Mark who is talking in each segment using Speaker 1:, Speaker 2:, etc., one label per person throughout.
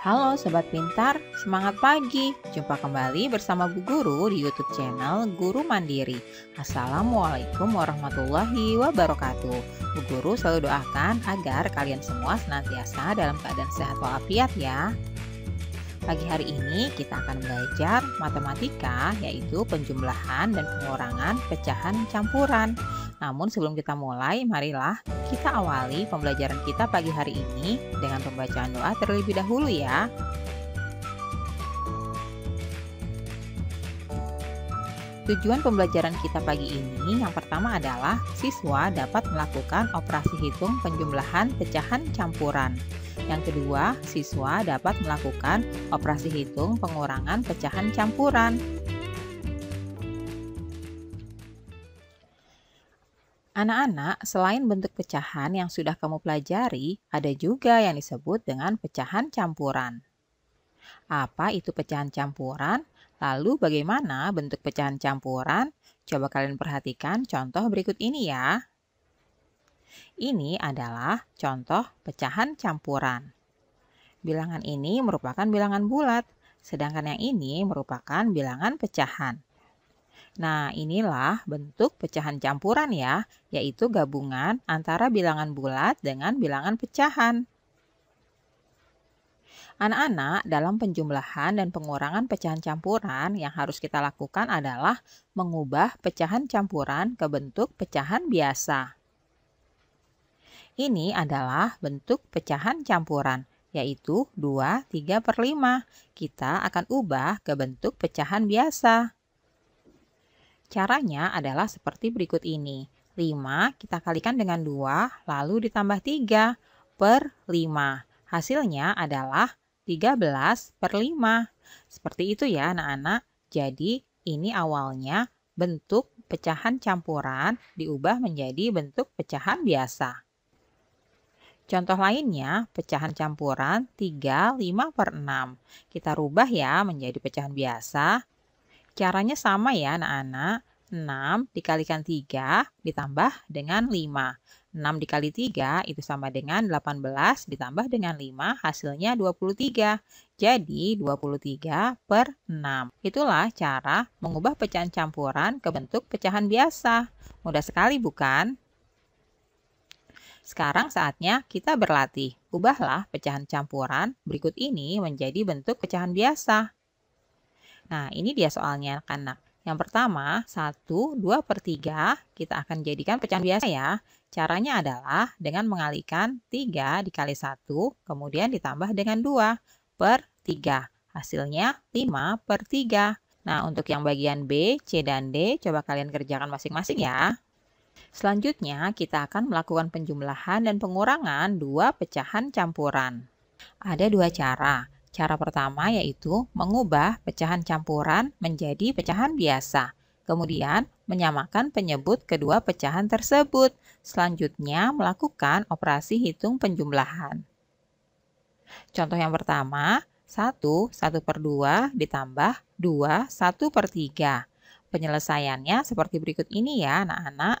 Speaker 1: Halo Sobat Pintar, semangat pagi. Jumpa kembali bersama Bu Guru di YouTube channel Guru Mandiri. Assalamualaikum warahmatullahi wabarakatuh. Bu Guru selalu doakan agar kalian semua senantiasa dalam keadaan sehat walafiat ya. Pagi hari ini kita akan belajar matematika, yaitu penjumlahan dan pengurangan pecahan campuran. Namun sebelum kita mulai, marilah kita awali pembelajaran kita pagi hari ini dengan pembacaan doa terlebih dahulu ya. Tujuan pembelajaran kita pagi ini yang pertama adalah siswa dapat melakukan operasi hitung penjumlahan pecahan campuran. Yang kedua, siswa dapat melakukan operasi hitung pengurangan pecahan campuran. Anak-anak, selain bentuk pecahan yang sudah kamu pelajari, ada juga yang disebut dengan pecahan campuran. Apa itu pecahan campuran? Lalu bagaimana bentuk pecahan campuran? Coba kalian perhatikan contoh berikut ini ya. Ini adalah contoh pecahan campuran. Bilangan ini merupakan bilangan bulat, sedangkan yang ini merupakan bilangan pecahan. Nah, inilah bentuk pecahan campuran ya, yaitu gabungan antara bilangan bulat dengan bilangan pecahan. Anak-anak, dalam penjumlahan dan pengurangan pecahan campuran yang harus kita lakukan adalah mengubah pecahan campuran ke bentuk pecahan biasa. Ini adalah bentuk pecahan campuran, yaitu 2, 3/5. Kita akan ubah ke bentuk pecahan biasa. Caranya adalah seperti berikut ini. 5 kita kalikan dengan 2, lalu ditambah 3/5. Hasilnya adalah 13/5. Seperti itu ya anak-anak. Jadi ini awalnya bentuk pecahan campuran diubah menjadi bentuk pecahan biasa. Contoh lainnya, pecahan campuran 3/5/6. Kita rubah ya menjadi pecahan biasa. Caranya sama ya anak-anak. 6 dikalikan 3 ditambah dengan 5. 6 dikali 3 itu sama dengan 18 ditambah dengan 5, hasilnya 23. Jadi 23/6. Itulah cara mengubah pecahan campuran ke bentuk pecahan biasa. Mudah sekali bukan? Sekarang saatnya kita berlatih. Ubahlah pecahan campuran berikut ini menjadi bentuk pecahan biasa. Nah, ini dia soalnya anak-anak. Yang pertama, 1, 2/3 kita akan jadikan pecahan biasa ya. Caranya adalah dengan mengalihkan 3 dikali 1, kemudian ditambah dengan 2/3. Hasilnya 5/3. Nah, untuk yang bagian B, C, dan D, coba kalian kerjakan masing-masing ya. Selanjutnya, kita akan melakukan penjumlahan dan pengurangan dua pecahan campuran. Ada dua cara. Cara pertama yaitu mengubah pecahan campuran menjadi pecahan biasa. Kemudian menyamakan penyebut kedua pecahan tersebut. Selanjutnya melakukan operasi hitung penjumlahan. Contoh yang pertama, 1/2 ditambah 2 1/3. Penyelesaiannya seperti berikut ini ya anak-anak.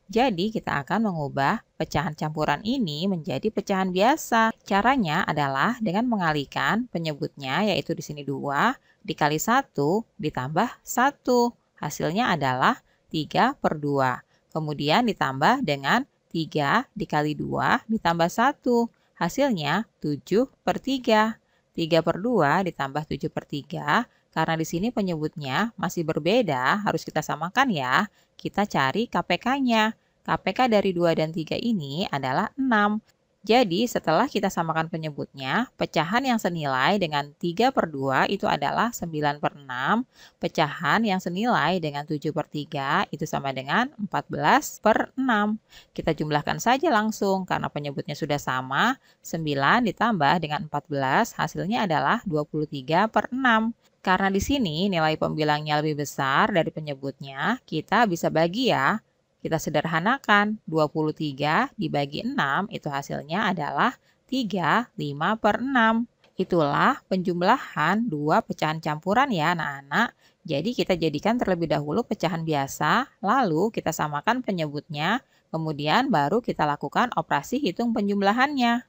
Speaker 1: Jadi kita akan mengubah pecahan campuran ini menjadi pecahan biasa. Caranya adalah dengan mengalihkan penyebutnya, yaitu di sini 2 dikali 1 ditambah 1. Hasilnya adalah 3/2. Kemudian ditambah dengan 3 dikali 2 ditambah 1. Hasilnya 7/3. 3/2 ditambah 7/3. Karena di sini penyebutnya masih berbeda, harus kita samakan ya. Kita cari KPK-nya. KPK dari 2 dan 3 ini adalah 6. Jadi setelah kita samakan penyebutnya, pecahan yang senilai dengan 3/2 itu adalah 9/6. Pecahan yang senilai dengan 7/3 itu sama dengan 14/6. Kita jumlahkan saja langsung karena penyebutnya sudah sama. 9 ditambah dengan 14 hasilnya adalah 23/6. Karena di sini nilai pembilangnya lebih besar dari penyebutnya, kita bisa bagi ya. Kita sederhanakan, 23 dibagi 6 itu hasilnya adalah 3/5/6. Itulah penjumlahan dua pecahan campuran ya anak-anak. Jadi kita jadikan terlebih dahulu pecahan biasa, lalu kita samakan penyebutnya, kemudian baru kita lakukan operasi hitung penjumlahannya.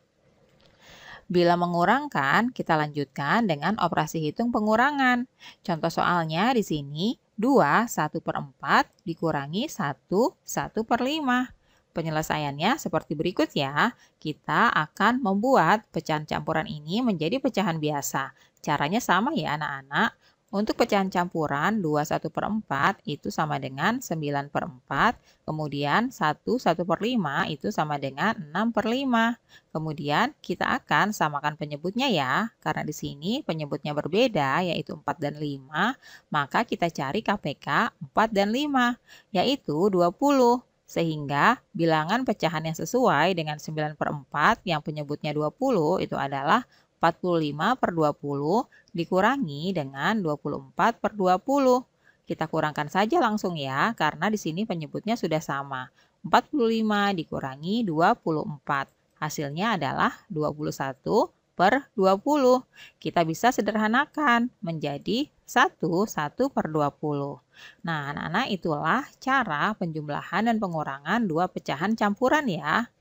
Speaker 1: Bila mengurangkan, kita lanjutkan dengan operasi hitung pengurangan. Contoh soalnya di sini, 2 1/4 dikurangi 1 1/5. Penyelesaiannya seperti berikut ya. Kita akan membuat pecahan campuran ini menjadi pecahan biasa. Caranya sama ya anak-anak. Untuk pecahan campuran 2 1/4 itu sama dengan 9/4. Kemudian 1 1/5 itu sama dengan 6/5. Kemudian kita akan samakan penyebutnya ya. Karena di sini penyebutnya berbeda yaitu 4 dan 5. Maka kita cari KPK 4 dan 5 yaitu 20. Sehingga bilangan pecahan yang sesuai dengan 9/4 yang penyebutnya 20 itu adalah 45/20 dikurangi dengan 24/20. Kita kurangkan saja langsung ya, karena di sini penyebutnya sudah sama. 45 dikurangi 24. Hasilnya adalah 21/20. Kita bisa sederhanakan menjadi 1/20. Nah, anak-anak itulah cara penjumlahan dan pengurangan dua pecahan campuran ya.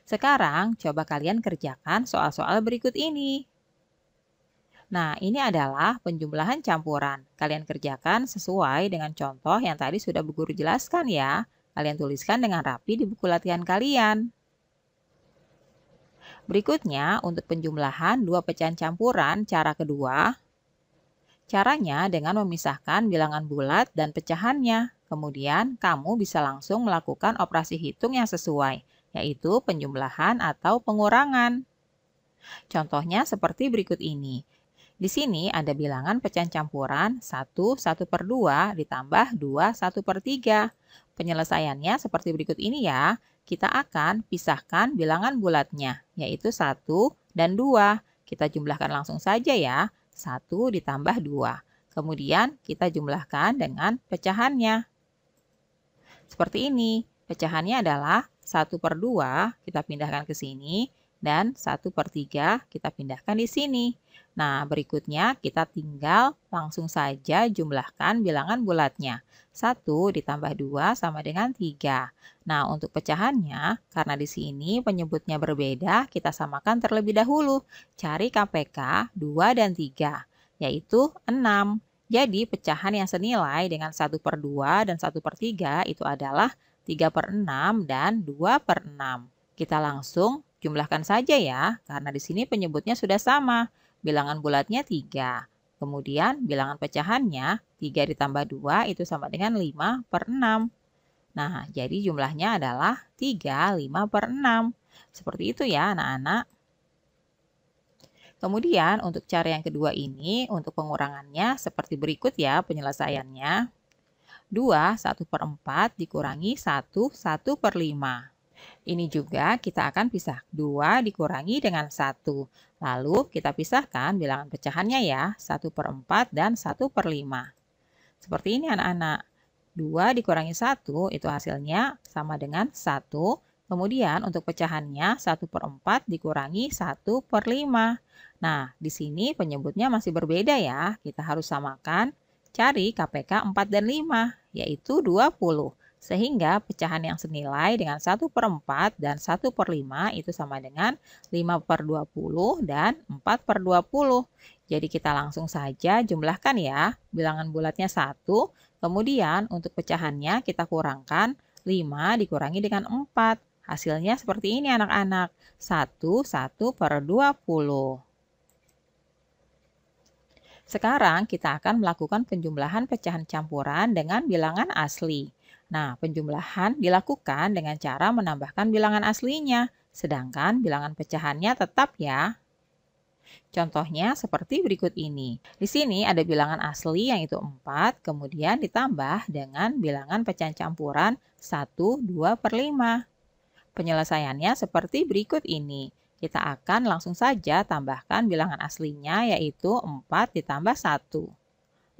Speaker 1: Sekarang, coba kalian kerjakan soal-soal berikut ini. Nah, ini adalah penjumlahan campuran. Kalian kerjakan sesuai dengan contoh yang tadi sudah Bu Guru jelaskan ya. Kalian tuliskan dengan rapi di buku latihan kalian. Berikutnya, untuk penjumlahan dua pecahan campuran, cara kedua. Caranya dengan memisahkan bilangan bulat dan pecahannya. Kemudian, kamu bisa langsung melakukan operasi hitung yang sesuai, yaitu penjumlahan atau pengurangan. Contohnya seperti berikut ini. Di sini ada bilangan pecahan campuran 1 1/2 ditambah 2 1/3. Penyelesaiannya seperti berikut ini ya. Kita akan pisahkan bilangan bulatnya, yaitu 1 dan 2. Kita jumlahkan langsung saja ya. 1 ditambah 2. Kemudian kita jumlahkan dengan pecahannya. Seperti ini. Pecahannya adalah 1/2 kita pindahkan ke sini dan 1/3 kita pindahkan di sini. Nah, berikutnya kita tinggal langsung saja jumlahkan bilangan bulatnya. 1 ditambah 2 sama dengan 3. Nah, untuk pecahannya, karena di sini penyebutnya berbeda, kita samakan terlebih dahulu. Cari KPK 2 dan 3, yaitu 6. Jadi, pecahan yang senilai dengan 1/2 dan 1/3 itu adalah 3/6 dan 2/6. Kita langsung jumlahkan saja ya, karena di sini penyebutnya sudah sama. Bilangan bulatnya 3. Kemudian bilangan pecahannya 3 ditambah 2 itu sama dengan 5/6. Nah, jadi jumlahnya adalah 3 5/6. Seperti itu ya anak-anak. Kemudian untuk cara yang kedua ini, untuk pengurangannya seperti berikut ya penyelesaiannya. 2 1/4 dikurangi 1 1/5. Ini juga kita akan pisah 2 dikurangi dengan 1. Lalu kita pisahkan bilangan pecahannya ya, 1/4 dan 1/5. Seperti ini anak-anak. 2 dikurangi 1 itu hasilnya sama dengan 1. Kemudian untuk pecahannya 1/4 dikurangi 1/5. Nah, di sini penyebutnya masih berbeda ya. Kita harus samakan. Cari KPK 4 dan 5, yaitu 20. Sehingga pecahan yang senilai dengan 1/4 dan 1/5 itu sama dengan 5/20 dan 4/20. Jadi kita langsung saja jumlahkan ya. Bilangan bulatnya 1, kemudian untuk pecahannya kita kurangkan 5 dikurangi dengan 4. Hasilnya seperti ini anak-anak, 1 1/20. Sekarang kita akan melakukan penjumlahan pecahan campuran dengan bilangan asli. Nah, penjumlahan dilakukan dengan cara menambahkan bilangan aslinya, sedangkan bilangan pecahannya tetap ya. Contohnya seperti berikut ini. Di sini ada bilangan asli yang itu 4, kemudian ditambah dengan bilangan pecahan campuran 1 2/5. Penyelesaiannya seperti berikut ini. Kita akan langsung saja tambahkan bilangan aslinya yaitu 4 ditambah 1.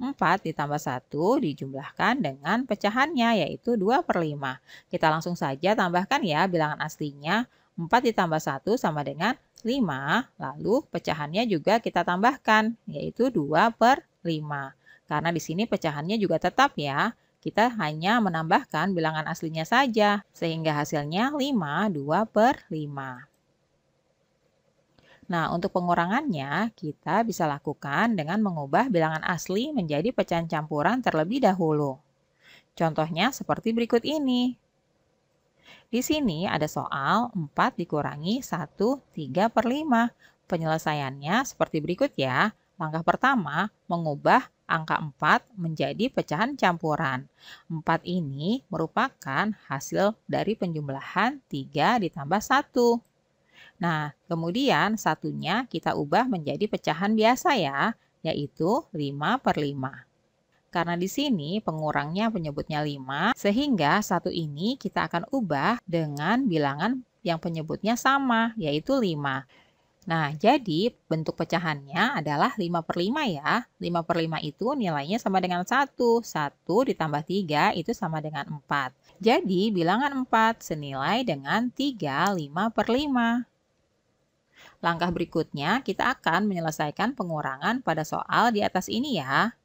Speaker 1: 4 ditambah 1 dijumlahkan dengan pecahannya yaitu 2/5. Kita langsung saja tambahkan ya bilangan aslinya. 4 ditambah 1 sama dengan 5. Lalu pecahannya juga kita tambahkan yaitu 2/5. Karena di sini pecahannya juga tetap ya. Kita hanya menambahkan bilangan aslinya saja sehingga hasilnya 5 2/5. Nah, untuk pengurangannya, kita bisa lakukan dengan mengubah bilangan asli menjadi pecahan campuran terlebih dahulu. Contohnya seperti berikut ini. Di sini ada soal 4 dikurangi 1/3/5. Penyelesaiannya seperti berikut ya. Langkah pertama, mengubah angka 4 menjadi pecahan campuran. 4 ini merupakan hasil dari penjumlahan 3 ditambah 1. Nah, kemudian satunya kita ubah menjadi pecahan biasa ya, yaitu 5/5. Karena di sini pengurangnya penyebutnya 5, sehingga satu ini kita akan ubah dengan bilangan yang penyebutnya sama, yaitu 5. Nah, jadi bentuk pecahannya adalah 5/5 ya. 5/5 itu nilainya sama dengan 1. 1 ditambah 3 itu sama dengan 4. Jadi bilangan 4 senilai dengan 3/5/5. Langkah berikutnya, kita akan menyelesaikan pengurangan pada soal di atas ini ya.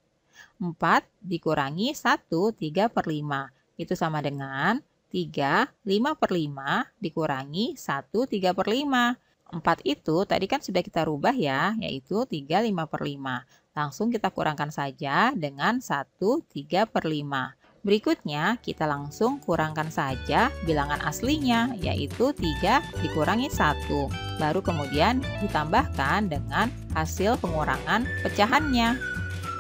Speaker 1: 4 dikurangi 1/3/5. Itu sama dengan 3/5/5 dikurangi 1/3/5. 4 itu tadi kan sudah kita rubah ya, yaitu 3/5/5. Langsung kita kurangkan saja dengan 1/3/5. Berikutnya, kita langsung kurangkan saja bilangan aslinya, yaitu 3 dikurangi 1. Baru kemudian ditambahkan dengan hasil pengurangan pecahannya.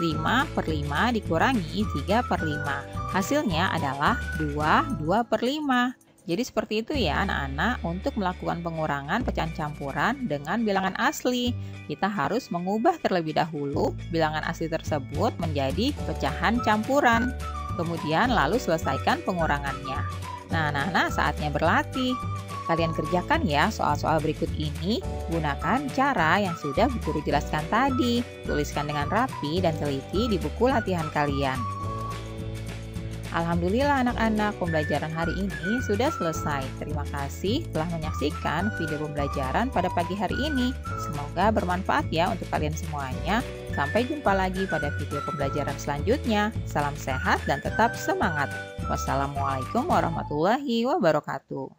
Speaker 1: 5/5 dikurangi 3/5. Hasilnya adalah 2/5. Jadi seperti itu ya anak-anak, untuk melakukan pengurangan pecahan campuran dengan bilangan asli. Kita harus mengubah terlebih dahulu bilangan asli tersebut menjadi pecahan campuran. Kemudian lalu selesaikan pengurangannya. Nah anak-anak, saatnya berlatih. Kalian kerjakan ya soal-soal berikut ini. Gunakan cara yang sudah Bu Guru jelaskan tadi. Tuliskan dengan rapi dan teliti di buku latihan kalian. Alhamdulillah anak-anak, pembelajaran hari ini sudah selesai. Terima kasih telah menyaksikan video pembelajaran pada pagi hari ini. Semoga bermanfaat ya untuk kalian semuanya. Sampai jumpa lagi pada video pembelajaran selanjutnya. Salam sehat dan tetap semangat. Wassalamualaikum warahmatullahi wabarakatuh.